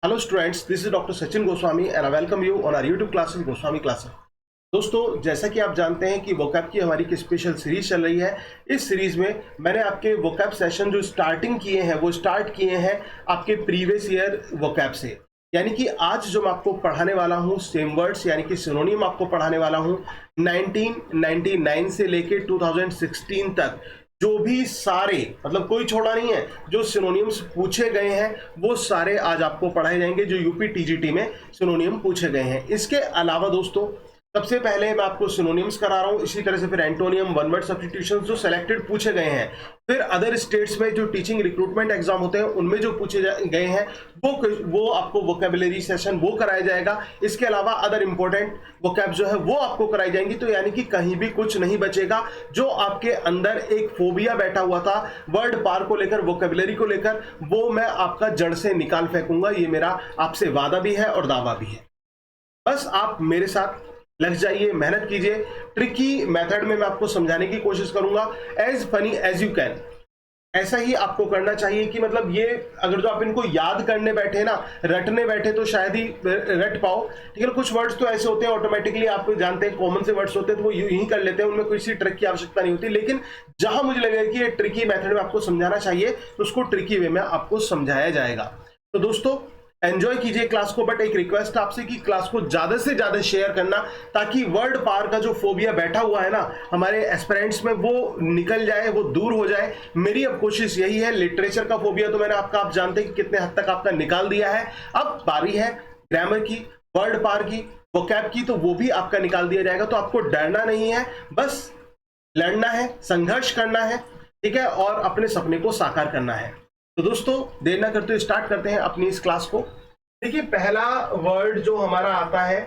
Hello students, this is Dr. Sachin Goswami and I welcome you on our YouTube classes Goswami Classes। दोस्तों, जैसा कि आप जानते हैं कि वोकैब की हमारी एक स्पेशल सीरीज चल रही है। इस सीरीज में मैंने आपके वोकैब सेशन जो स्टार्टिंग किए हैं वो स्टार्ट किए हैं आपके प्रीवियस ईयर वोकैब से। यानी कि आज जो मैं आपको पढ़ाने वाला हूँ सेम वर्ड्स यानी कि सिनोनिम आपको पढ़ाने वाला हूँ 1999 से लेके 2016 तक जो भी सारे मतलब कोई छोड़ा नहीं है जो सिनोनिम्स पूछे गए हैं वो सारे आज आपको पढ़ाए जाएंगे जो यूपी टीजीटी में सिनोनिम पूछे गए हैं। इसके अलावा दोस्तों सबसे पहले मैं आपको सिनोनिम्स करा रहा हूं, इसी तरह से फिर एंटोनियम वन वर्ड सब्स्टिट्यूशंस जो सेलेक्टेड पूछे गए हैं, फिर अदर स्टेट्स में जो टीचिंग रिक्रूटमेंट एग्जाम होते हैं उनमें जो पूछे गए हैं वो आपको वोकैबुलरी सेशन वो कराया जाएगा। इसके अलावा अदर इंपॉर्टेंट वोकैब जो है वो आपको कराई जाएंगी। तो यानी कि कहीं भी कुछ नहीं बचेगा। जो आपके अंदर एक फोबिया बैठा हुआ था वर्ड पार को लेकर, वोकैबुलरी को लेकर, वो मैं आपका जड़ से निकाल फेंकूंगा। ये मेरा आपसे वादा भी है और दावा भी है। बस आप मेरे साथ लग जाइए, मेहनत कीजिए। ट्रिकी मेथड में मैं आपको समझाने की कोशिश करूंगा as funny as you can. ऐसा ही आपको करना चाहिए कि मतलब ये अगर जो आप इनको याद करने बैठे ना, रटने बैठे तो शायद ही रट पाओ। ठीक है, कुछ वर्ड्स तो ऐसे होते हैं ऑटोमेटिकली आप जानते हैं कॉमन से वर्ड्स होते हैं तो वो यूं ही कर लेते हैं, उनमें किसी ट्रिक की आवश्यकता नहीं होती। लेकिन जहां मुझे लगेगा कि ये ट्रिकी मेथड में आपको समझाना चाहिए तो उसको ट्रिकी वे में आपको समझाया जाएगा। तो दोस्तों एंजॉय कीजिए क्लास को, बट एक रिक्वेस्ट आपसे कि क्लास को ज्यादा से ज्यादा शेयर करना ताकि वर्ड पार का जो फोबिया बैठा हुआ है ना हमारे एस्पिरेंट्स में वो निकल जाए, वो दूर हो जाए। मेरी अब कोशिश यही है। लिटरेचर का फोबिया तो मैंने आप जानते हैं कि कितने हद तक आपका निकाल दिया है। अब बारी है ग्रामर की, वर्ड पार की, वोकैब की, तो वो भी आपका निकाल दिया जाएगा। तो आपको डरना नहीं है, बस लड़ना है, संघर्ष करना है, ठीक है, और अपने सपने को साकार करना है। तो दोस्तों देर ना करते हुए स्टार्ट करते हैं अपनी इस क्लास को। देखिए पहला वर्ड जो हमारा आता है,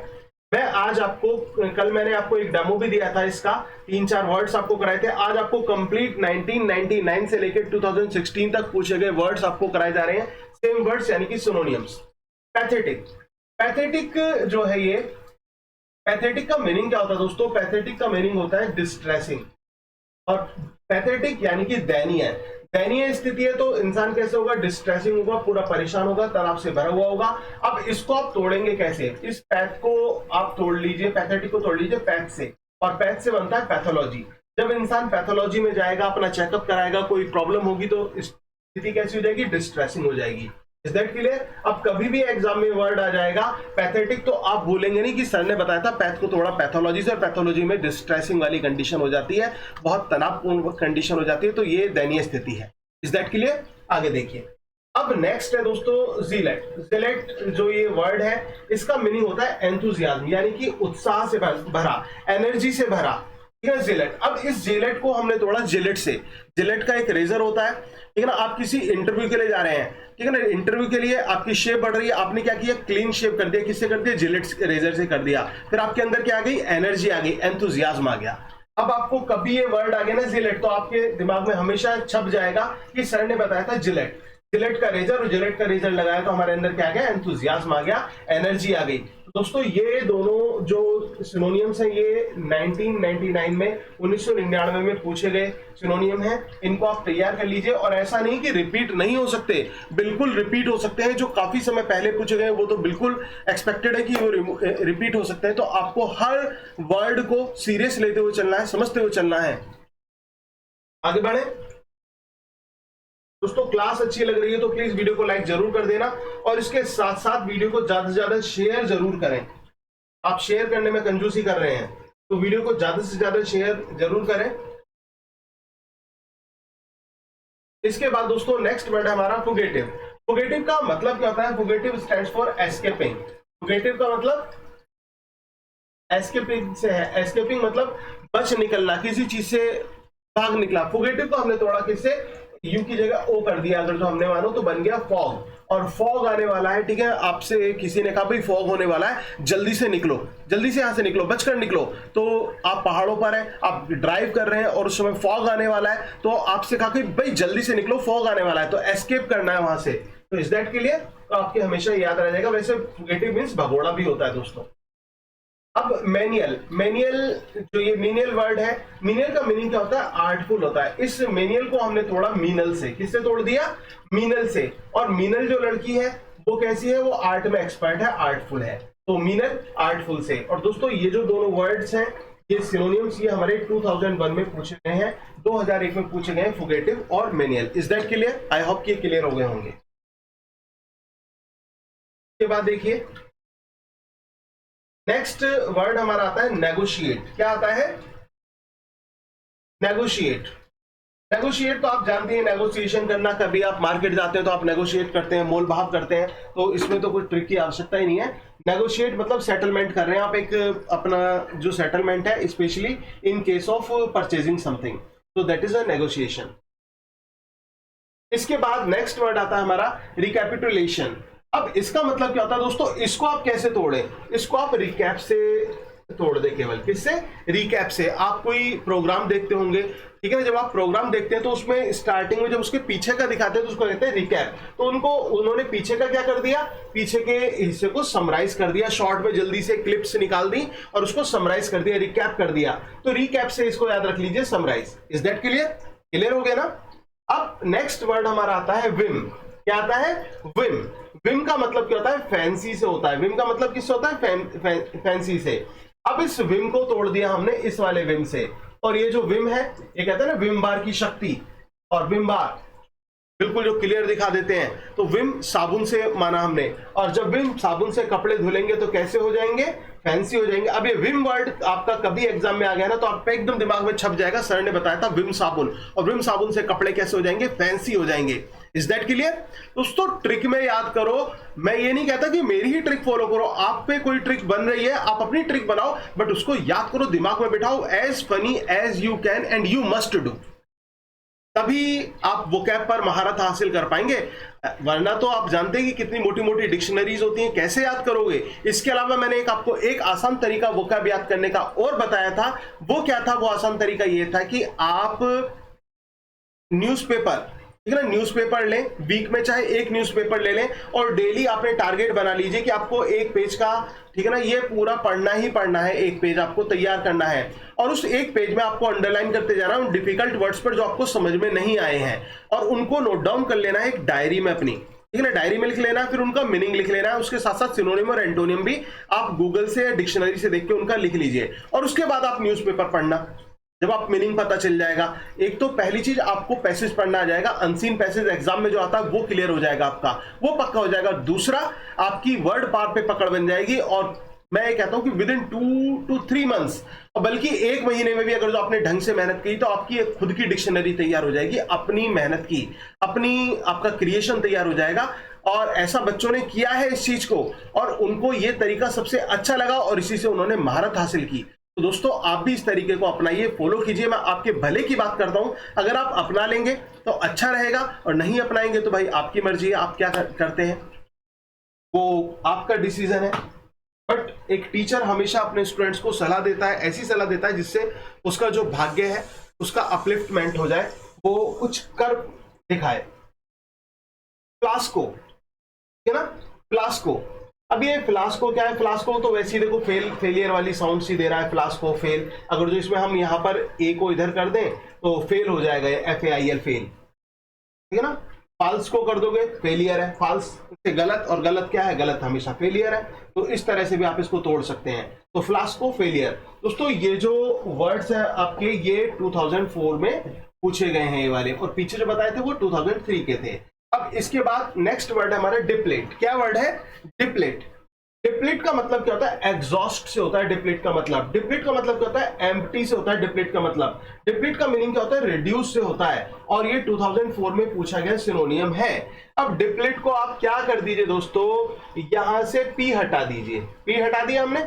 मैं आज आपको, कल मैंने आपको एक डेमो भी दिया था, इसका 3-4 वर्ड्स आपको कराए थे। आज आपको कंप्लीट 1999 से लेकर 2016 तक पूछे गए वर्ड्स आपको कराए जा रहे हैं, सेम वर्ड्स यानी कि सिनोनिम्स। पैथेटिक, पैथेटिक जो है ये, पैथेटिक का मीनिंग क्या होता है दोस्तों? पैथेटिक का मीनिंग होता है डिस्ट्रेसिंग। और पैथेटिक यानी कि दयनीय। दयनीय स्थिति है तो इंसान कैसे होगा? डिस्ट्रेसिंग होगा, पूरा परेशान होगा, तनाव से भरा हुआ होगा। अब इसको आप तोड़ेंगे कैसे? इस पैथ को आप तोड़ लीजिए, पैथेटिक को तोड़ लीजिए पैथ से, और पैथ से बनता है पैथोलॉजी। जब इंसान पैथोलॉजी में जाएगा, अपना चेकअप कराएगा, कोई प्रॉब्लम होगी तो स्थिति कैसी हो जाएगी? डिस्ट्रेसिंग हो जाएगी। Is that clear? अब कभी भी एग्जाम में वर्ड आ जाएगा पैथेटिक तो आप भूलेंगे नहीं कि सर ने बताया था पैथ को थोड़ा पैथोलॉजी से, और पैथोलॉजी में डिस्ट्रेसिंग वाली कंडीशन हो जाती है, बहुत तनावपूर्ण कंडीशन हो जाती है, तो ये दयनीय स्थिति है। Is that clear? आगे देखिए। अब नेक्स्ट है दोस्तों ज़िलेट। ज़िलेट जो ये वर्ड है इसका मीनिंग होता है एंथुसियाज्म, यानी कि उत्साह से भरा, एनर्जी से भरा। जिलेट। अब इस जिलेट को हमने तोड़ा जिलेट से। जिलेट का एक रेजर होता है, ठीक है ना। आप किसी इंटरव्यू के लिए जा रहे हैं, ठीक है ना, इंटरव्यू के लिए आपकी शेप बढ़ रही है, आपने क्या किया? क्लीन शेप कर दिया। किससे कर दिया? जिलेट रेजर से कर दिया। फिर आपके अंदर क्या आ गई? एनर्जी आ गई, एंथुसियाज्म आ गया। अब आपको कभी ये वर्ड आ गया ना जिलेट, तो आपके दिमाग में हमेशा छप जाएगा कि सर ने बताया था जिलेट, जिलेट का रेजर, और जिलेट का रेजर लगाया तो हमारे अंदर क्या आ गया? एंथुसियाज्म आ गया, एनर्जी आ गई। तो दोस्तों ये दोनों जो सिनोनियम्स हैं ये 1999 में 1999 में पूछे गए सिनोनियम हैं। इनको आप तैयार कर लीजिए। और ऐसा नहीं कि रिपीट नहीं हो सकते, बिल्कुल रिपीट हो सकते हैं। जो काफी समय पहले पूछे गए वो तो बिल्कुल एक्सपेक्टेड है कि वो रिपीट हो सकते हैं। तो आपको हर वर्ड को सीरियस लेते हुए चलना है, समझते हुए चलना है। आगे बढ़े दोस्तों। क्लास अच्छी लग रही है तो प्लीज वीडियो को लाइक जरूर कर देना, और इसके साथ साथ वीडियो को ज्यादा से ज्यादा शेयर जरूर करें। आप शेयर करने में कंजूसी कर रहे हैं तो वीडियो को ज्यादा से ज्यादा शेयर जरूर करें। इसके बाद दोस्तों नेक्स्ट वर्ड है हमारा फुगेटिव। फुगेटिव का मतलब क्या होता है? फुगेटिव स्टैंड्स फॉर एस्केपिंग। फुगेटिव का मतलब एस्केपिंग से है। एस्केपिंग मतलब बच निकलना, किसी चीज से भाग निकला। फुगेटिव को हमने तोड़ा किससे? यू की जगह ओ कर दिया अगर जो हमने मानो तो बन गया फॉग। और फॉग आने वाला है, ठीक है, आपसे किसी ने कहा भाई फॉग होने वाला है, जल्दी से निकलो, जल्दी से यहां से निकलो, बचकर निकलो। तो आप पहाड़ों पर हैं, आप ड्राइव कर रहे हैं और उस समय फॉग आने वाला है, तो आपसे कहा कि भाई जल्दी से निकलो, फॉग आने वाला है, तो एस्केप करना है वहां से। तो इज दैट क्लियर? तो आपके हमेशा याद रह जाएगा। वैसे फुगेटिव मीन्स भगोड़ा भी होता है दोस्तों। अब मैनियल, मैनियल जो ये मीनियल वर्ड है, मीनियल का मीनिंग क्या होता है? आर्टफुल होता है। इस मैनियल को हमने तोड़ा मीनल से। किससे तोड़ दिया? मीनल से। और मीनल जो लड़की है वो कैसी है, वो आर्ट में एक्सपर्ट है, आर्टफुल है। तो मीनर आर्टफुल से। और दोस्तों ये जो दोनों वर्ड्स हैं ये सिनोनिम्स, ये हमारे 2001 में पूछे गए हैं, 2001 में पूछे गए हैं, फुगेटिव और menial. Is that clear? I hope कि क्लियर हो गए होंगे। के बाद देखिए नेक्स्ट वर्ड हमारा आता है नेगोशिएट। क्या आता है? नेगोशिएट। नेगोशिएट तो आप जानते हैं, नेगोशिएशन करना। कभी आप मार्केट जाते हैं तो आप नेगोशिएट करते हैं, मोल भाव करते हैं, तो इसमें तो कोई ट्रिक की आवश्यकता ही नहीं है। नेगोशिएट मतलब सेटलमेंट कर रहे हैं आप, एक अपना जो सेटलमेंट है, specially in case of purchasing something, तो दैट इज अ नेगोशिएशन। इसके बाद नेक्स्ट वर्ड आता है हमारा रिकैपिटुलेशन। अब इसका मतलब क्या होता है दोस्तों? इसको आप कैसे तोड़ें? इसको आप रिकैप से तोड़ दे। केवल किससे? रिकैप से। आप कोई प्रोग्राम देखते होंगे, ठीक है ना? जब आप प्रोग्राम देखते हैं तो उसमें स्टार्टिंग में जब उसके पीछे का दिखाते हैं तो उसको कहते हैं रिकैप। तो उन्होंने पीछे का क्या कर दिया? पीछे के हिस्से को समराइज कर दिया, शॉर्ट में जल्दी से क्लिप्स निकाल दी और उसको समराइज कर दिया, रिकैप कर दिया। तो रिकैप से इसको याद रख लीजिए, summarise. Is that clear? Clear हो गया ना? अब नेक्स्ट वर्ड हमारा आता है विम। क्या आता है? विम। विम का मतलब क्या होता है? फैंसी से होता है। विम का मतलब किससे होता है? फैंसी से। अब इस विम को तोड़ दिया हमने इस वाले विम से, और ये जो विम है ये कहते हैं ना विम बार की शक्ति, और विम बार बिल्कुल जो क्लियर दिखा देते हैं। तो विम साबुन से माना हमने, और जब विम साबुन से कपड़े धुलेंगे तो कैसे हो जाएंगे? फैंसी हो जाएंगे। अब ये विम वर्ड आपका कभी एग्जाम में आ गया ना तो आप पे एकदम दिमाग में छप जाएगा। सर ने बताया था विम साबुन, और विम साबुन से कपड़े कैसे हो जाएंगे? फैंसी हो जाएंगे। Is that clear? दोस्तों ट्रिक में याद करो। मैं ये नहीं कहता कि मेरी ही ट्रिक फॉलो करो, आप पे कोई ट्रिक बन रही है आप अपनी ट्रिक बनाओ, बट उसको याद करो, दिमाग में बिठाओ, as funny as you can and you must do. तभी आप वोकैब पर महारत हासिल कर पाएंगे, वरना तो आप जानते हैं कि कितनी मोटी मोटी डिक्शनरीज होती हैं, कैसे याद करोगे? इसके अलावा मैंने आपको एक आसान तरीका वोकैब याद करने का और बताया था। वो क्या था? वो आसान तरीका ये था कि आप न्यूज़पेपर, ठीक है ना, न्यूज़पेपर लें, वीक में चाहे एक न्यूज़पेपर ले लें, और डेली आपने टारगेट बना लीजिए कि आपको एक पेज का, ठीक है ना, ये पूरा पढ़ना ही पढ़ना है, एक पेज आपको तैयार करना है, और उस एक पेज में आपको अंडरलाइन करते जाना उन डिफिकल्ट वर्ड्स पर जो आपको समझ में नहीं आए हैं, और उनको नोट डाउन कर लेना है एक डायरी में अपनी, ठीक है ना, डायरी में लिख लेना है, फिर उनका मीनिंग लिख लेना है, उसके साथ साथ सिनोनिम और एंटोनियम भी आप गूगल से या डिक्शनरी से देख के उनका लिख लीजिए, और उसके बाद आप न्यूज़पेपर पढ़ना। जब आप मीनिंग पता चल जाएगा, एक तो पहली चीज आपको पैसेज पढ़ना आ जाएगा, अनसीन पैसेज एग्जाम में जो आता है वो क्लियर हो जाएगा आपका, वो पक्का हो जाएगा। दूसरा, आपकी वर्ड पार पे पकड़ बन जाएगी, और मैं ये कहता हूं कि विद इन 2 to 3 मंथ्स, और बल्कि एक महीने में भी अगर जो आपने ढंग से मेहनत की तो आपकी एक खुद की डिक्शनरी तैयार हो जाएगी, अपनी मेहनत की, अपनी आपका क्रिएशन तैयार हो जाएगा। और ऐसा बच्चों ने किया है इस चीज को, और उनको ये तरीका सबसे अच्छा लगा, और इसी से उन्होंने महारत हासिल की। तो दोस्तों आप भी इस तरीके को अपनाइए, फॉलो कीजिए। मैं आपके भले की बात करता हूं, अगर आप अपना लेंगे तो अच्छा रहेगा, और नहीं अपनाएंगे तो भाई आपकी मर्जी है, आप क्या करते हैं वो आपका डिसीजन है। बट एक टीचर हमेशा अपने स्टूडेंट्स को सलाह देता है, ऐसी सलाह देता है जिससे उसका जो भाग्य है उसका अपलिफ्टमेंट हो जाए, वो कुछ कर दिखाए। फ्लास्को, ठीक है ना, फ्लास्को। अब ये फ्लास्को क्या है? फ्लास्को तो वैसे ही देखो फेलियर वाली साउंड सी दे रहा है, फ्लास्को फेल। अगर जो इसमें हम यहाँ पर ए को इधर कर दें तो फेल हो जाएगा, FAIL फेल, ठीक है ना। फाल्स को कर दोगे फेलियर है, फाल्स से गलत, और गलत क्या है? गलत हमेशा फेलियर है। तो इस तरह से भी आप इसको तोड़ सकते हैं। तो फ्लास्को फेलियर। दोस्तों ये जो वर्ड्स है आपके, ये 2004 में पूछे गए हैं ये वाले, और पीछे जो बताए थे वो 2003 के थे। अब इसके बाद नेक्स्ट वर्ड है हमारा डिप्लेट। क्या वर्ड है? डिप्लेट। डिप्लीट का मतलब क्या होता है? एग्जॉस्ट से होता है डिप्लीट का मतलब। डिप्लीट का मतलब क्या होता है? एम्प्टी से होता है डिप्लीट का मतलब। डिप्लीट का मीनिंग क्या होता है? रिड्यूस से होता है, और ये 2004 में पूछा गया सिनोनियम है। अब डिप्लीट को आप क्या कर दीजिए दोस्तों, यहां से पी हटा दीजिए। पी हटा दिया हमने,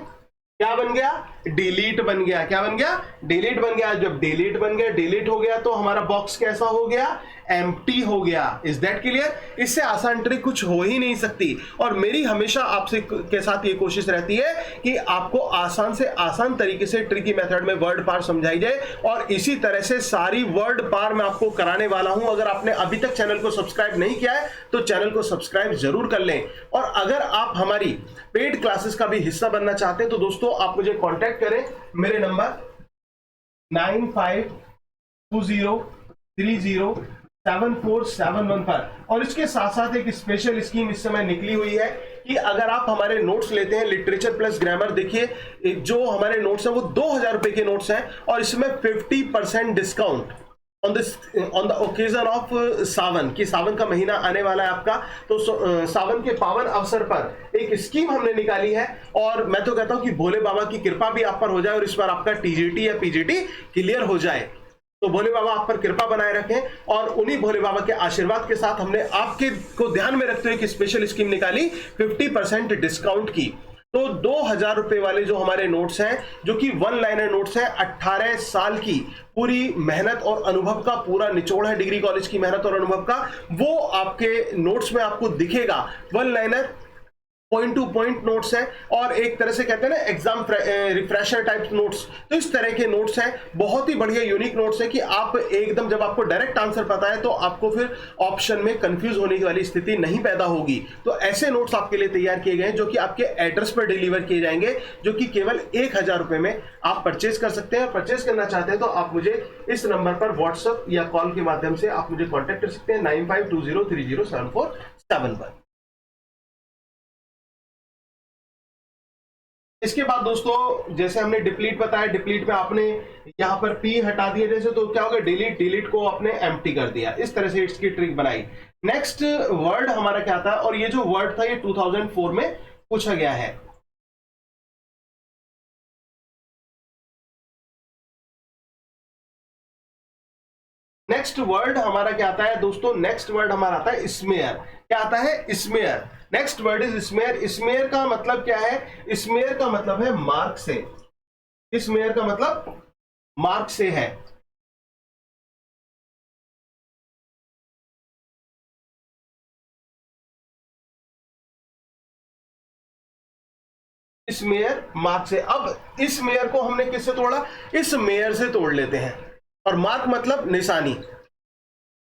क्या बन गया? डिलीट बन गया। क्या बन गया? डिलीट बन गया। जब डिलीट बन गया, डिलीट हो गया, तो हमारा बॉक्स कैसा हो गया? एम्प्टी हो गया। Is that clear? इससे आसान ट्रिक कुछ हो ही नहीं सकती, और मेरी हमेशा आपसे के साथ ये कोशिश रहती है कि आपको आसान से आसान तरीके से ट्रिकी मेथड में वर्ड पार समझाई जाए, और इसी तरह से सारी वर्ड पार मैं आपको कराने वाला हूं। अगर आपने अभी तक चैनल को सब्सक्राइब नहीं किया है तो चैनल को सब्सक्राइब जरूर कर लें, और अगर आप हमारी पेड क्लासेस का भी हिस्सा बनना चाहते हैं तो दोस्तों आप मुझे कांटेक्ट करें। मेरे नंबर 952030 7471 पर। और इसके साथ साथ एक स्पेशल स्कीम इस समय निकली हुई है कि अगर आप हमारे नोट्स लेते हैं लिटरेचर प्लस ग्रामर, देखिए जो हमारे नोट्स हैं वो 2000 रुपए के नोट्स हैं और इसमें 50% discount on the occasion of Sawan, कि सावन का महीना आने वाला है आपका, तो सावन के पावन अवसर पर एक स्कीम हमने निकाली है। और मैं तो कहता हूं कि भोले बाबा की कृपा भी आप पर हो जाए और इस बार आपका टीजीटी या पीजीटी क्लियर हो जाए। तो भोले बाबा आप पर कृपा बनाए रखें और उन्हीं भोले बाबा के आशीर्वाद के साथ हमने आपके को ध्यान में रखते हुए एक स्पेशल स्कीम निकाली 50% डिस्काउंट की। तो 2000 रुपए वाले जो हमारे नोट्स हैं, जो कि वन लाइनर नोट्स हैं, 18 साल की पूरी मेहनत और अनुभव का पूरा निचोड़ है, डिग्री कॉलेज की मेहनत और अनुभव का, वो आपके नोट्स में आपको दिखेगा। One liner point two point notes है और एक तरह से कहते हैं ना एग्जाम रिफ्रेशर टाइप नोट्स, तो इस तरह के नोट्स हैं, बहुत ही बढ़िया यूनिक नोट्स है कि आप एकदम जब आपको डायरेक्ट आंसर पता है तो आपको फिर ऑप्शन में कंफ्यूज होने की वाली स्थिति नहीं पैदा होगी। तो ऐसे नोट्स आपके लिए तैयार किए गए हैं जो कि आपके एड्रेस पर डिलीवर किए जाएंगे, जो कि केवल 1000 रुपए में आप परचेज कर सकते हैं। परचेज करना चाहते हैं तो आप मुझे इस नंबर पर व्हाट्सएप या कॉल के माध्यम से आप मुझे कॉन्टेक्ट कर सकते हैं 9520307471 पर। इसके बाद दोस्तों जैसे हमने डिप्लीट बताया, डिप्लीट में आपने यहां पर पी हटा दिया जैसे, तो क्या होगा, डिलीट, डिलीट को आपने एम्प्टी कर दिया, इस तरह से इसकी ट्रिक बनाई। नेक्स्ट वर्ड हमारा क्या था, और ये जो वर्ड था ये 2004 में पूछा गया है। नेक्स्ट वर्ड हमारा क्या आता है दोस्तों, नेक्स्ट वर्ड हमारा आता है स्मेयर। क्या आता है, smear. Next word is smear. Smear का मतलब क्या है, स्मेयर का मतलब है मार्क से, स्मेयर का मतलब मार्क से है। इस मेयर मार्क से। अब इस मेयर को हमने किससे तोड़ा, इस मेयर से तोड़ लेते हैं। और मार्क मतलब निशानी।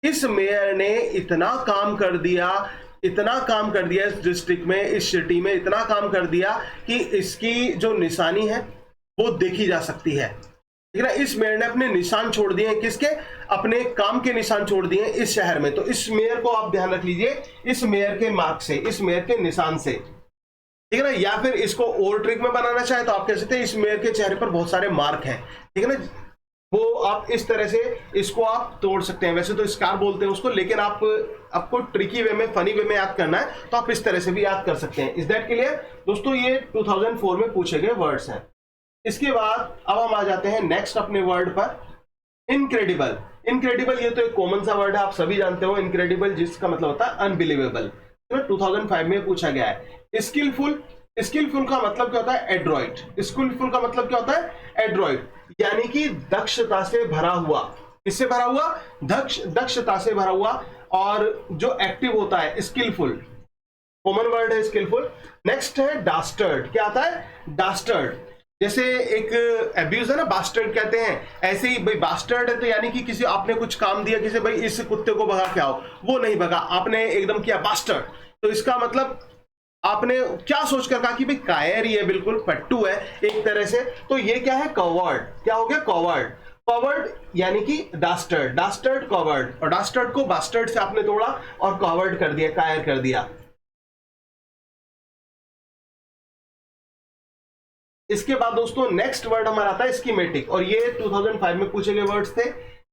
इस मेयर ने इतना काम कर दिया, इतना काम कर दिया इस डिस्ट्रिक्ट में, इस सिटी में इतना काम कर दिया कि इसकी जो निशानी है वो देखी जा सकती है। ठीक है ना, इस मेयर ने अपने निशान छोड़ दिए हैं, किसके, अपने काम के निशान छोड़ दिए हैं इस शहर में। तो इस मेयर को आप ध्यान रख लीजिए, इस मेयर के मार्क से, इस मेयर के निशान से। ठीक है ना, या फिर इसको और ट्रिक में बनाना चाहे तो आप कह सकते हैं इस मेयर के चेहरे पर बहुत सारे मार्क हैं। ठीक है ना, वो आप इस तरह से इसको आप तोड़ सकते हैं। वैसे तो स्कार बोलते हैं उसको, लेकिन आपको ट्रिकी वे में, फनी वे में याद करना है तो आप इस तरह से भी याद कर सकते हैं। इज दैट क्लियर दोस्तों, ये 2004 में पूछे गए वर्ड्स हैं। इसके बाद अब हम आ जाते हैं नेक्स्ट अपने वर्ड पर, इनक्रेडिबल। इनक्रेडिबल ये तो एक कॉमन सा वर्ड है, आप सभी जानते हो इनक्रेडिबल, जिसका मतलब होता है अनबिलीवेबल। 2005 में पूछा गया है। स्किलफुल, स्किलफुल का मतलब क्या होता है, एड्रॉइट। स्किलफुल का मतलब क्या होता है, एड्रॉइट, यानी कि दक्षता से भरा हुआ। किससे भरा हुआ, दक्षता से भरा हुआ। और जो एक्टिव होता है स्किलफुल, कॉमन वर्ड है स्किलफुल। नेक्स्ट है डास्टर्ड। क्या आता है, डास्टर्ड। जैसे एक एब्यूज है ना, बास्टर्ड कहते हैं, ऐसे ही भाई बास्टर्ड है तो यानी कि किसी आपने कुछ काम दिया, किसी भाई इस कुत्ते को भगा के आओ, वो नहीं भगा, आपने एकदम किया बास्टर्ड, तो इसका मतलब आपने क्या सोचकर कहा कि भाई कायर ही है, बिल्कुल पट्टू है एक तरह से, तो ये क्या है, कॉवर्ड। क्या हो गया, कॉवर्ड। कॉवर्ड यानी कि डास्टर्ड, डास्टर्ड कॉवर्ड, और डास्टर्ड को बास्टर्ड से आपने तोड़ा और कॉवर्ड कर दिया, कायर कर दिया। इसके बाद दोस्तों नेक्स्ट वर्ड हमारा आता है स्कीमेटिक, और ये 2005 में पूछे गए वर्ड्स थे।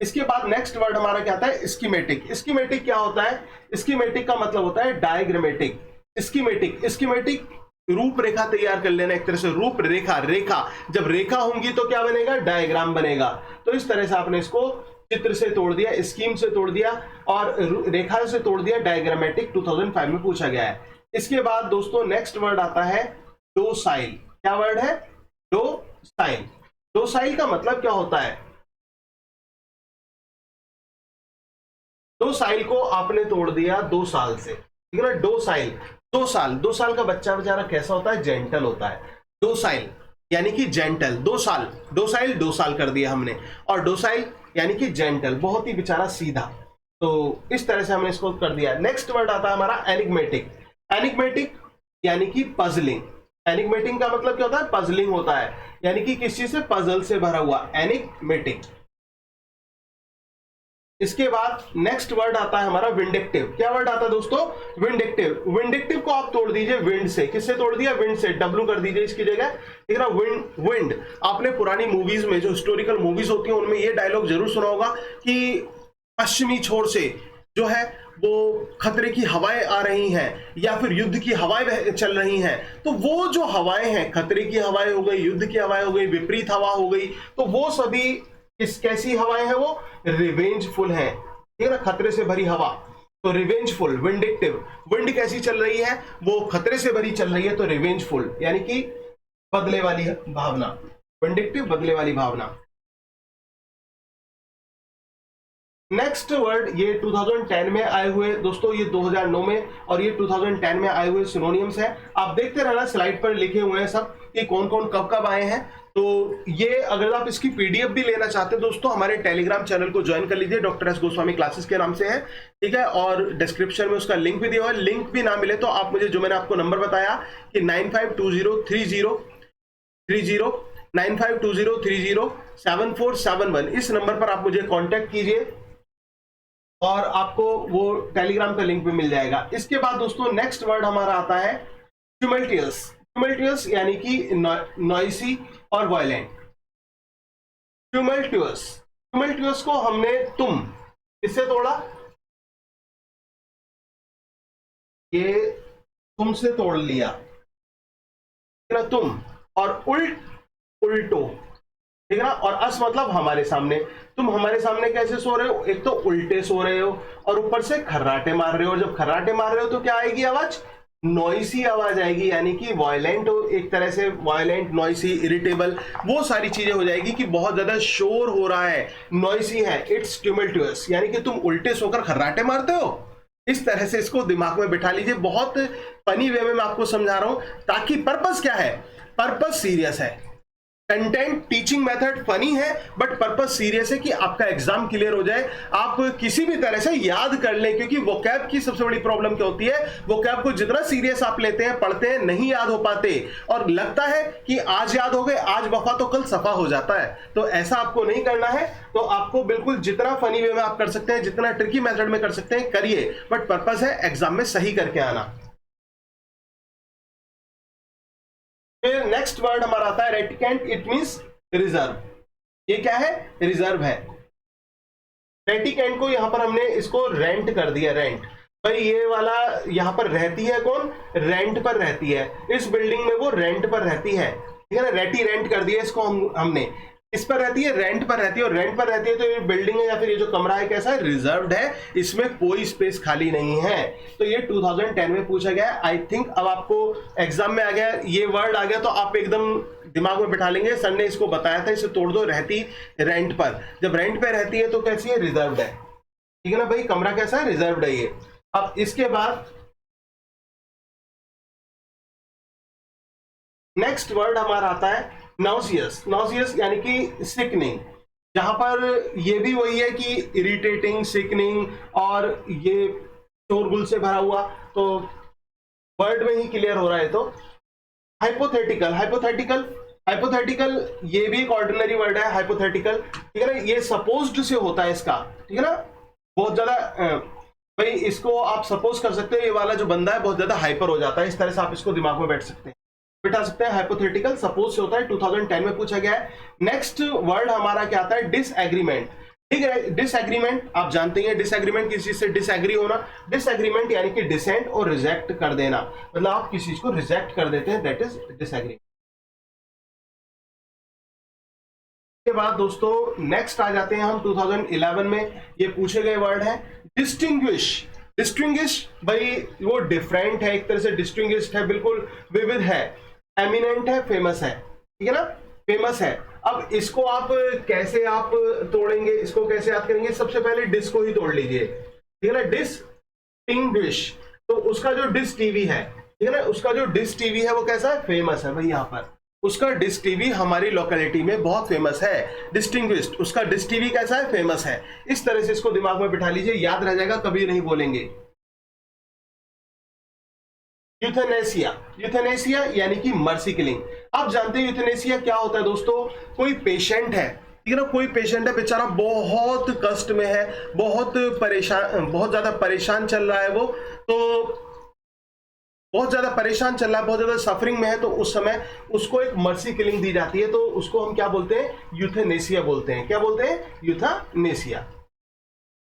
इसके बाद नेक्स्ट वर्ड हमारा क्या आता है, स्कीमेटिक। स्कीमेटिक क्या होता है, स्कीमेटिक का मतलब होता है डायग्रामेटिक। स्कीमेटिक, स्कीमेटिक रूपरेखा तैयार कर लेना, एक तरह से रूपरेखा, रेखा, जब रेखा होंगी तो क्या बनेगा, डायग्राम बनेगा। तो इस तरह से आपने इसको चित्र से तोड़ दिया, स्कीम से तोड़ दिया और रेखा से तोड़ दिया, डायग्रामेटिक 2005 में पूछा गया है। इसके बाद दोस्तों नेक्स्ट वर्ड आता है डोसाइल। क्या वर्ड है, डोसाइल। डोसाइल का मतलब क्या होता है, डोसाइल को आपने तोड़ दिया 2 साल से। ठीक है ना, डोसाइल 2 साल, 2 साल का बच्चा बेचारा कैसा होता है, जेंटल होता है। डोसाइल यानी कि जेंटल, 2 साल, डोसाइल 2 साल कर दिया हमने, और डोसाइल यानी कि जेंटल, बहुत ही बेचारा सीधा। तो इस तरह से हमने इसको कर दिया। नेक्स्ट वर्ड आता है हमारा एनिग्मेटिक। एनिग्मेटिक यानी कि पजलिंग। एनिग्मेटिक का मतलब क्या होता है, पजलिंग होता है, यानी कि किसी से पजल से भरा हुआ, एनिग्मेटिक। इसके बाद नेक्स्ट वर्ड आता है हमारा विंडिक्टिव। क्या वर्ड आता है दोस्तों? विंडिक्टिव। विंडिक्टिव को आप तोड़ दीजिए विंड से। किससे तोड़ दिया? विंड से। डब्लू कर दीजिए इसकी जगह, ठीक है ना। विंड। विंड आपने पुरानी मूवीज में, जो हिस्टोरिकल मूवीज होती हैं, उनमें ये डायलॉग जरूर सुना होगा कि पश्चिमी छोर से जो है वो खतरे की हवाएं आ रही हैं या फिर युद्ध की हवाएं चल रही हैं। तो वो जो हवाएं हैं, खतरे की हवाएं हो गई, युद्ध की हवाएं हो गई, विपरीत हवा हो गई, तो वो सभी इस कैसी हवाएं हैं? वो रिवेंजफुल हैं, ठीक है ना। खतरे से भरी हवा, तो रिवेंजफुल, विंडिक्टिव। विंड कैसी चल रही है? वो खतरे से भरी चल रही है, तो रिवेंजफुल यानी कि बदले वाली भावना। विंडिक्टिव, बदले वाली भावना। नेक्स्ट वर्ड, ये 2010 में आए हुए दोस्तों, ये 2009 में और ये 2010 में आए हुए सिनोनिम्स हैं। आप देखते रहना, स्लाइड पर लिखे हुए हैं सब कि कौन कौन कब कब आए हैं। तो ये अगर आप इसकी पीडीएफ भी लेना चाहते हैं दोस्तों, हमारे टेलीग्राम चैनल को ज्वाइन कर लीजिए, डॉक्टर एस गोस्वामी क्लासेस के नाम से है, ठीक है। और डिस्क्रिप्शन में उसका लिंक भी दिया हुआ है। लिंक भी ना मिले तो आप मुझे, जो मैंने आपको नंबर बताया कि 952030 इस नंबर पर आप मुझे कॉन्टेक्ट कीजिए और आपको वो टेलीग्राम का लिंक भी मिल जाएगा। इसके बाद दोस्तों नेक्स्ट वर्ड हमारा आता है ट्यूमल्टियस। ट्यूमल्टियस यानी कि नॉइसी और वायलेंट। ट्यूमल्टियस, ट्यूमल्टियस को हमने तुम इससे तोड़ा, ये तुमसे तोड़ लिया ना, तुम। और उल्टो, ठीक है ना। और अस मतलब हमारे सामने। तुम हमारे सामने कैसे सो रहे हो? एक तो उल्टे सो रहे हो और ऊपर से खर्राटे मार रहे हो। जब खर्राटे मार रहे हो तो क्या आएगी आवाज? नॉइसी आवाज आएगी, यानी कि वायलेंट, एक तरह से वायलेंट, नॉइसी, इरिटेबल, वो सारी चीजें हो जाएगी कि बहुत ज्यादा शोर हो रहा है, नॉइसी है। इट्स ट्यूमल्टियस, यानी कि तुम उल्टे सोकर खर्राटे मारते हो। इस तरह से इसको दिमाग में बिठा लीजिए। बहुत फनी वे में मैं आपको समझा रहा हूं, ताकि पर्पस क्या है? पर्पस सीरियस है। कंटेंट, टीचिंग मेथड फनी है, बट पर्पस सीरियस है कि आपका एग्जाम क्लियर हो जाए, आप किसी भी तरह से याद कर लें। क्योंकि वोकैब की सबसे बड़ी प्रॉब्लम क्या होती है? वोकैब को जितना सीरियस आप लेते हैं, पढ़ते हैं, नहीं याद हो पाते और लगता है कि आज याद हो गए, आज वफा तो कल सफा हो जाता है। तो ऐसा आपको नहीं करना है। तो आपको बिल्कुल जितना फनी वे में आप कर सकते हैं, जितना ट्रिकी मेथड में कर सकते हैं, करिए, बट पर्पस है एग्जाम में सही करके आना। फिर नेक्स्ट वर्ड हमारा आता है रेटिकेंट। It means reserve. ये क्या है? रिजर्व है। रेटिकेंट को यहां पर हमने इसको रेंट कर दिया, रेंट। भाई ये वाला यहां पर रहती है कौन? रेंट पर रहती है। इस बिल्डिंग में वो रेंट पर रहती है, ठीक है ना। रेटी, रेंट कर दिया इसको हमने। इस पर रहती है, रेंट पर रहती है। और रेंट पर रहती है तो ये बिल्डिंग है या फिर ये जो कमरा है कैसा है? रिजर्व्ड है, इसमें कोई स्पेस खाली नहीं है। तो ये 2010 में पूछा गया। आई थिंक अब आपको एग्जाम में आ गया, ये वर्ड आ गया तो आप एकदम दिमाग में बिठा लेंगे। सर ने इसको बताया था, इसे तोड़ दो, रहती रेंट पर। जब रेंट पे रहती है तो कैसी है? रिजर्व्ड है, ठीक है ना भाई। कमरा कैसा है? रिजर्व्ड है ये। अब इसके बाद नेक्स्ट वर्ड हमारा आता है नॉसियस। नॉसियस यानी कि सिकनिंग। जहां पर ये भी वही है कि इरिटेटिंग, सिकनिंग और ये शोरगुल से भरा हुआ, तो वर्ड में ही क्लियर हो रहा है। तो हाइपोथेटिकल, हाइपोथेटिकल, हाइपोथेटिकल ये भी एक ऑर्डिनरी वर्ड है, हाइपोथेटिकल, ठीक है ना। ये सपोज्ड से होता है इसका, ठीक है ना। बहुत ज्यादा भाई इसको आप सपोज कर सकते हो, ये वाला जो बंदा है बहुत ज्यादा हाइपर हो जाता है, इस तरह से आप इसको दिमाग में बैठ सकते हैं, बिठा सकते हैं। हाइपोथेटिकल सपोज से होता है, 2010 में पूछा गया है। नेक्स्ट वर्ड हमारा क्या आता है? डिसएग्रीमेंट, ठीक है। डिसएग्रीमेंट आप जानते हैं, डिसएग्रीमेंट किसी चीज से डिसएग्री होना। डिसएग्रीमेंट यानी कि डिसेंट और रिजेक्ट कर देना, मतलब आप किसी चीज को रिजेक्ट कर देते हैं, दैट इज डिसएग्रीमेंट। के बाद दोस्तों नेक्स्ट आ जाते हैं हम 2011 में, ये पूछे गए वर्ड है डिस्टिंग्विश। डिस्टिंग्विश भाई वो डिफरेंट है, एक तरह से डिस्टिंग्विश्ड है, बिल्कुल विविध है। एमिनेंट है, फेमस है, ठीक है ना, फेमस है। अब इसको आप कैसे आप तोड़ेंगे, इसको कैसे याद करेंगे? सबसे पहले डिस को ही तोड़ लीजिए, ठीक है ना। डिस्टिंग्विश, तो उसका जो डिस टीवी है, ठीक है ना, उसका जो डिस टीवी है वो कैसा है? फेमस है भाई। यहाँ पर उसका डिस टीवी हमारी लोकेलिटी में बहुत फेमस है। डिस्टिंग्विश्ड, उसका डिस टीवी कैसा है? फेमस है। इस तरह से इसको दिमाग में बिठा लीजिए, याद रह जाएगा, कभी नहीं भूलेंगे। यूथेनेसिया, यूथेनेसिया यानी कि मर्सी किलिंग। आप जानते हैं यूथेनेसिया क्या होता है दोस्तों? कोई पेशेंट है, ठीक है ना। कोई पेशेंट है बेचारा बहुत कष्ट में है, बहुत ज्यादा परेशान चल रहा है, वो तो बहुत ज्यादा परेशान चल रहा है, बहुत ज्यादा सफरिंग में है, तो उस समय उसको एक मर्सी किलिंग दी जाती है, तो उसको हम क्या बोलते हैं, यूथेनेसिया बोलते हैं। क्या बोलते हैं, यूथेनेसिया।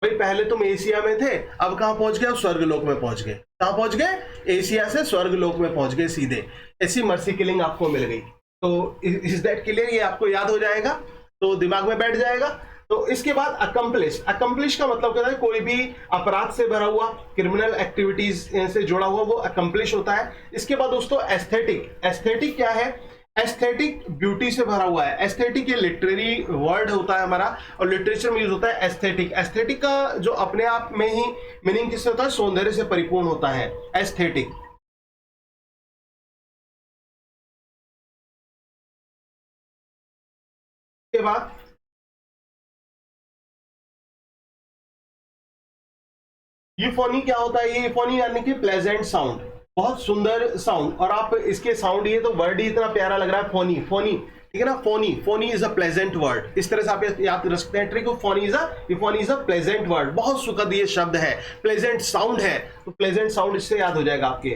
भाई पहले तुम एशिया में थे, अब कहां पहुंच गए, स्वर्गलोक में पहुंच गए। कहां पहुंच गए, एशिया से स्वर्गलोक में पहुंच गए सीधे। ऐसी मर्सी किलिंग आपको मिल गई। तो इज दैट क्लियर, ये आपको याद हो जाएगा, तो दिमाग में बैठ जाएगा। तो इसके बाद अकम्प्लिश। अकम्प्लिश का मतलब क्या है, कोई भी अपराध से भरा हुआ, क्रिमिनल एक्टिविटीज से जुड़ा हुआ, वो अकम्प्लिश होता है। इसके बाद दोस्तों एस्थेटिक। एस्थेटिक क्या है, एस्थेटिक ब्यूटी से भरा हुआ है। एस्थेटिक ये लिटरेरी वर्ड होता है हमारा, और लिटरेचर में यूज होता है एस्थेटिक। एस्थेटिक का जो अपने आप में ही मीनिंग किससे होता है, सौंदर्य से परिपूर्ण होता है एस्थेटिक। के बाद यूफोनी क्या होता है, ये यूफोनी यानी कि प्लेजेंट साउंड, बहुत सुंदर साउंड। और आप इसके साउंड, ये तो वर्ड ही इतना प्यारा लग रहा है, फोनी। फोनी ठीक है ना, Fani. Fani is a pleasant word, इस तरह से आप याद रख सकते हैं trick. Fani is a pleasant word, बहुत सुखद ये शब्द है, प्लेजेंट साउंड है, तो प्लेजेंट साउंड इससे याद हो जाएगा आपके।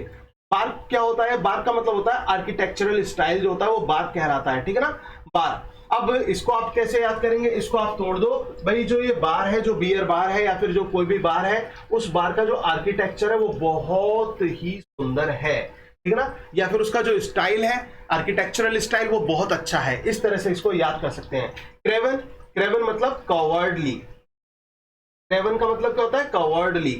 बार्क क्या होता है, बार्क का मतलब होता है आर्किटेक्चरल स्टाइल जो होता है, वो बार्क कहलाता है, ठीक है ना, बार्क। अब इसको आप कैसे याद करेंगे, इसको आप तोड़ दो भाई। जो ये बार है, जो बियर बार है या फिर जो कोई भी बार है, उस बार का जो आर्किटेक्चर है वो बहुत ही सुंदर है, ठीक है ना, या फिर उसका जो स्टाइल है, आर्किटेक्चरल स्टाइल, वो बहुत अच्छा है। इस तरह से इसको याद कर सकते हैं। क्रेवन, क्रेवन मतलब कवर्डली। क्रेवन का मतलब क्या होता है, कवर्डली,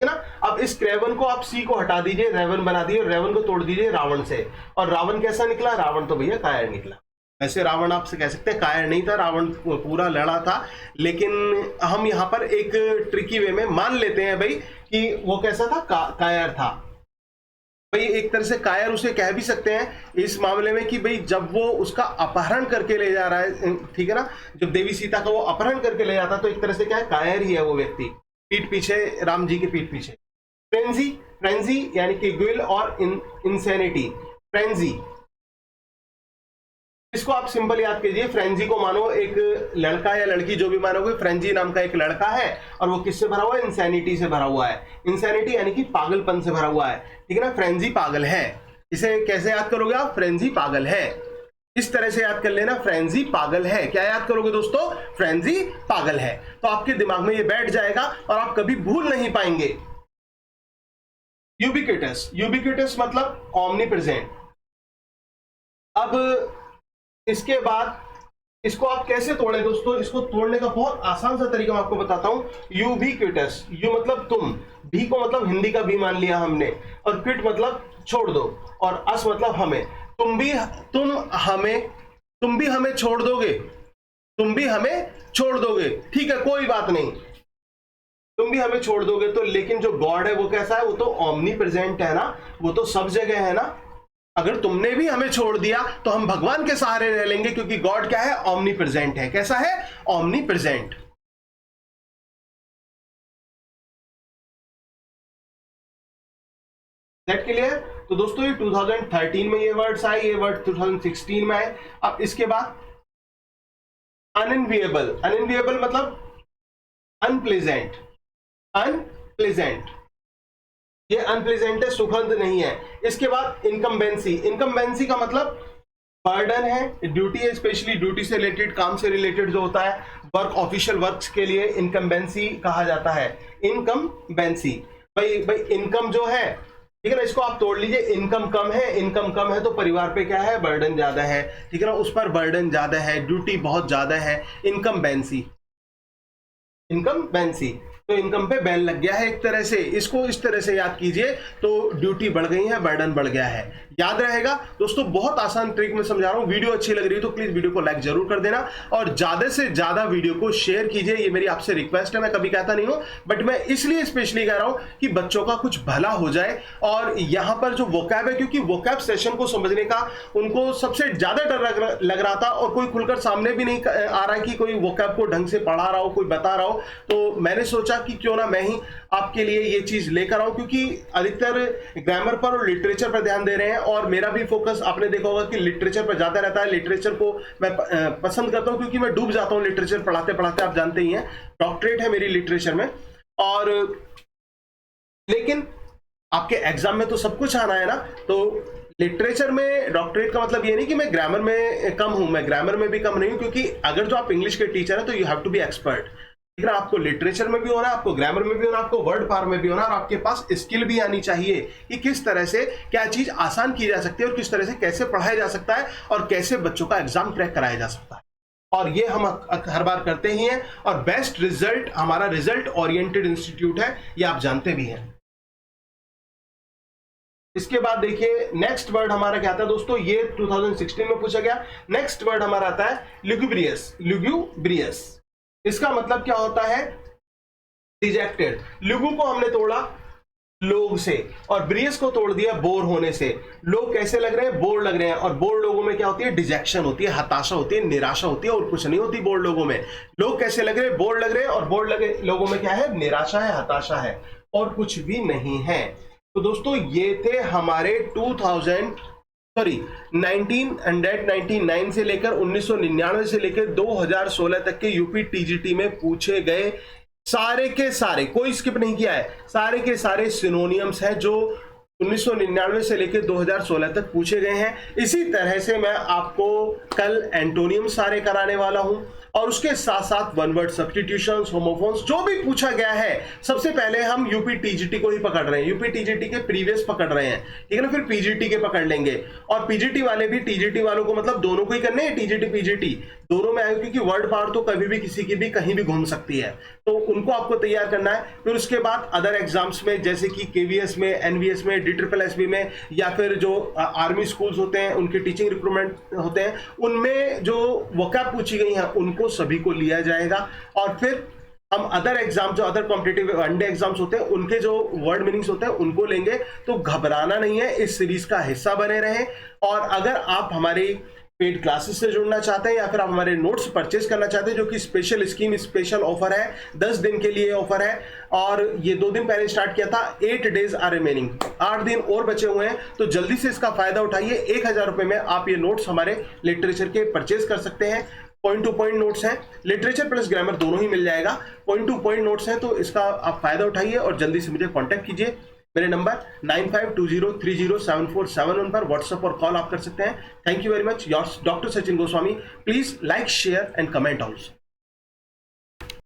है ना। अब इस क्रेवन को आप सी को हटा दीजिए, रेवन बना दीजिए, रेवन को तोड़ दीजिए रावण से, और रावण कैसा निकला, रावण तो भैया कायर निकला। वैसे रावण आपसे कह सकते हैं कायर नहीं था, रावण पूरा लड़ा था, लेकिन हम यहां पर एक ट्रिकी वे में मान लेते हैं भाई कि वो कैसा था, कायर था। भाई एक तरह से कायर उसे कह भी सकते हैं इस मामले में कि भाई जब वो उसका अपहरण करके ले जा रहा है, ठीक है ना, जब देवी सीता का वो अपहरण करके ले जाता, तो एक तरह से क्या है, कायर ही है वो व्यक्ति, पीठ पीछे, राम जी के पीठ पीछे। फ्रेंजी, फ्रेंजी यानी कि गिल और इंसेनिटी, फ्रेंजी। इसको आप सिंपल याद कीजिए, फ्रेंजी को मानो एक लड़का या लड़की जो भी मानोगे, फ्रेंजी नाम का एक लड़का है, और वो किससे भरा हुआ है, इंसैनिटी से भरा हुआ है। इंसैनिटी यानी कि पागलपन से भरा हुआ है, ठीक है ना, फ्रेंजी पागल है। इसे कैसे याद करोगे आप, फ्रेंजी पागल है, इस तरह से याद कर लेना, फ्रेंजी पागल है। क्या याद करोगे दोस्तों, फ्रेंजी पागल है, तो आपके दिमाग में ये बैठ जाएगा और आप कभी भूल नहीं पाएंगे। यूबिक्विटस, यूबिक्विटस मतलब ऑमनी प्रेजेंट। अब इसके बाद इसको आप कैसे तोड़े दोस्तों, इसको तोड़ने का बहुत आसान सा तरीका मैं आपको बताता हूं। यूबिक्विटस, यू मतलब तुम, भी को मतलब हिंदी का भी मान लिया हमने, और क्विट मतलब छोड़ दो, और अस मतलब हमें। तुम भी हमें छोड़ दोगे, तुम भी हमें छोड़ दोगे, ठीक है, कोई बात नहीं, तुम भी हमें छोड़ दोगे। तो लेकिन जो गॉड है वो कैसा है, वो तो ऑमनी प्रेजेंट है ना, वो तो सब जगह है ना। अगर तुमने भी हमें छोड़ दिया तो हम भगवान के सहारे रह लेंगे, क्योंकि गॉड क्या है, ऑमनी प्रेजेंट है। कैसा है, ऑमनी प्रेजेंट। That clear. तो दोस्तों ये 2013 में ये वर्ड्स आए, ये वर्ड 2016 में आए। अब इसके बाद अनएनविएबल, अनएनविएबल मतलब अनप्लेजेंट, अनप्लेजेंट, ये अनप्लेजेंट है, सुखद नहीं है। इसके बाद इनकम्बेंसी, इनकम्बेंसी का मतलब बर्डन है, ड्यूटी है, स्पेशली ड्यूटी से रिलेटेड, काम से रिलेटेड जो होता है, वर्क, ऑफिशियल वर्क्स के लिए इनकम्बेंसी कहा जाता है, इनकम्बेंसी। भाई इनकम जो है, ठीक है ना, इसको आप तोड़ लीजिए, इनकम कम है, इनकम कम है तो परिवार पे क्या है, बर्डन ज्यादा है, ठीक है ना, उस पर बर्डन ज्यादा है, ड्यूटी बहुत ज्यादा है, इनकम्बेंसी, इनकम्बेंसी। तो इनकम पे बैन लग गया है एक तरह से, इसको इस तरह से याद कीजिए, तो ड्यूटी बढ़ गई है, बर्डन बढ़ गया है, याद रहेगा दोस्तों। बहुत आसान ट्रिक में समझा रहा हूं। वीडियो अच्छी लग रही है तो प्लीज वीडियो को लाइक जरूर कर देना, और ज्यादा से ज्यादा वीडियो को शेयर कीजिए, ये मेरी आपसे रिक्वेस्ट है। मैं कभी कहता नहीं हूं, बट मैं इसलिए स्पेशली कह रहा हूं कि बच्चों का कुछ भला हो जाए। और यहां पर जो वोकैब है, क्योंकि वोकैब सेशन को समझने का उनको सबसे ज्यादा डर लग रहा था, और कोई खुलकर सामने भी नहीं आ रहा है कि कोई वोकैब को ढंग से पढ़ा रहा हो, कोई बता रहा हो। तो मैंने सोचा सोचा कि क्यों ना मैं ही आपके लिए ये चीज लेकर आऊं, क्योंकि अधिकतर ग्रामर पर और लिटरेचर पर ध्यान दे रहे हैं और मेरा भी फोकस आपने देखा होगा कि लिटरेचर पर ज्यादा रहता है। लिटरेचर को मैं पसंद करता हूं क्योंकि मैं डूब जाता हूं लिटरेचर पढ़ाते पढ़ाते, आप जानते ही हैं डॉक्टरेट है मेरी लिटरेचर में। और लेकिन आपके एग्जाम में तो सब कुछ आना है ना, तो लिटरेचर में डॉक्टरेट का मतलब ये नहीं कि मैं ग्रामर में कम हूं, मैं ग्रामर में भी कम नहीं हूं, क्योंकि अगर जो आप इंग्लिश के टीचर हैं तो you have to be expert. लेकिन आपको लिटरेचर में भी होना, आपको ग्रामर में भी होना, आपको वर्ड पावर में भी होना, और आपके पास स्किल भी आनी चाहिए कि किस तरह से क्या चीज आसान की जा सकती है और किस तरह से कैसे पढ़ाया जा सकता है और कैसे बच्चों का एग्जाम क्रैक कराया जा सकता है। और ये हम हर बार करते ही हैं, और बेस्ट रिजल्ट हमारा रिजल्ट ओरिएंटेड इंस्टीट्यूट है, ये आप जानते भी हैं। इसके बाद देखिए नेक्स्ट वर्ड हमारा क्या आता है दोस्तों, ये 2016 में पूछा गया। नेक्स्ट वर्ड हमारा आता है ल्यूगुब्रियस। ल्यूगुब्रियस इसका मतलब क्या होता है, डिजेक्टेड। लुगु को हमने तोड़ा लोग से और ब्रियस को तोड़ दिया बोर होने से। लोग कैसे लग रहे हैं, बोर लग रहे हैं, और बोर लोगों में क्या होती है, डिजेक्शन होती है, हताशा होती है, निराशा होती है, और कुछ नहीं होती बोर लोगों में। लोग कैसे लग रहे हैं, बोर लग रहे हैं, और बोर लगे लोगों में क्या है, निराशा है, हताशा है, और कुछ भी नहीं है। तो दोस्तों ये थे हमारे 1999 से लेकर 1999 से लेकर 2016 तक के यूपी टीजीटी में पूछे गए सारे के सारे, कोई स्किप नहीं किया है, सारे के सारे सिनोनियम्स हैं जो 1999 से लेकर 2016 तक पूछे गए हैं। इसी तरह से मैं आपको कल एंटोनियम सारे कराने वाला हूं, और उसके साथ साथ वन वर्ड सब्स्टिट्यूशंस, होमोफोन्स, जो भी पूछा गया है। सबसे पहले हम यूपी टीजीटी को ही पकड़ रहे हैं, यूपी टीजीटी के प्रीवियस पकड़ रहे हैं, ठीक है ना, फिर पीजीटी के पकड़ लेंगे, और पीजीटी वाले भी टीजीटी वालों को मतलब दोनों को ही करने हैं, टीजीटी पीजीटी दोनों में आएगा, क्योंकि वर्ड पावर तो कभी भी किसी की भी कहीं भी घूम सकती है, तो उनको आपको तैयार करना है। फिर उसके बाद अदर एग्जाम्स में जैसे कि केवीएस में, एनवीएस में, DSSB में, या फिर जो आर्मी स्कूल्स होते हैं उनके टीचिंग रिक्रूटमेंट होते हैं, उनमें जो वोकैब पूछी गई हैं उनको सभी को लिया जाएगा। और फिर हम अदर एग्जाम, जो अदर कॉम्पिटिटिव वनडे एग्जाम्स होते हैं, उनके जो वर्ड मीनिंग्स होते हैं उनको लेंगे। तो घबराना नहीं है, इस सीरीज का हिस्सा बने रहें। और अगर आप हमारी पेड क्लासेस से जुड़ना चाहते हैं या फिर आप हमारे नोट्स परचेज करना चाहते हैं, जो कि स्पेशल स्कीम, स्पेशल ऑफर है, 10 दिन के लिए ऑफर है, और ये 2 दिन पहले स्टार्ट किया था, 8 डेज आर रिमेनिंग, 8 दिन और बचे हुए हैं, तो जल्दी से इसका फायदा उठाइए। 1000 रुपए में आप ये नोट्स हमारे लिटरेचर के परचेज कर सकते हैं। पॉइंट टू पॉइंट नोट्स हैं, लिटरेचर प्लस ग्रामर दोनों ही मिल जाएगा, पॉइंट टू पॉइंट नोट्स हैं, तो इसका आप फायदा उठाइए और जल्दी से मुझे कांटेक्ट कीजिए। मेरे नंबर 9520307471 पर व्हाट्सएप और कॉल आप कर सकते हैं। Thank you very much, yours doctor Sachin Goswami. Please like, share and comment also.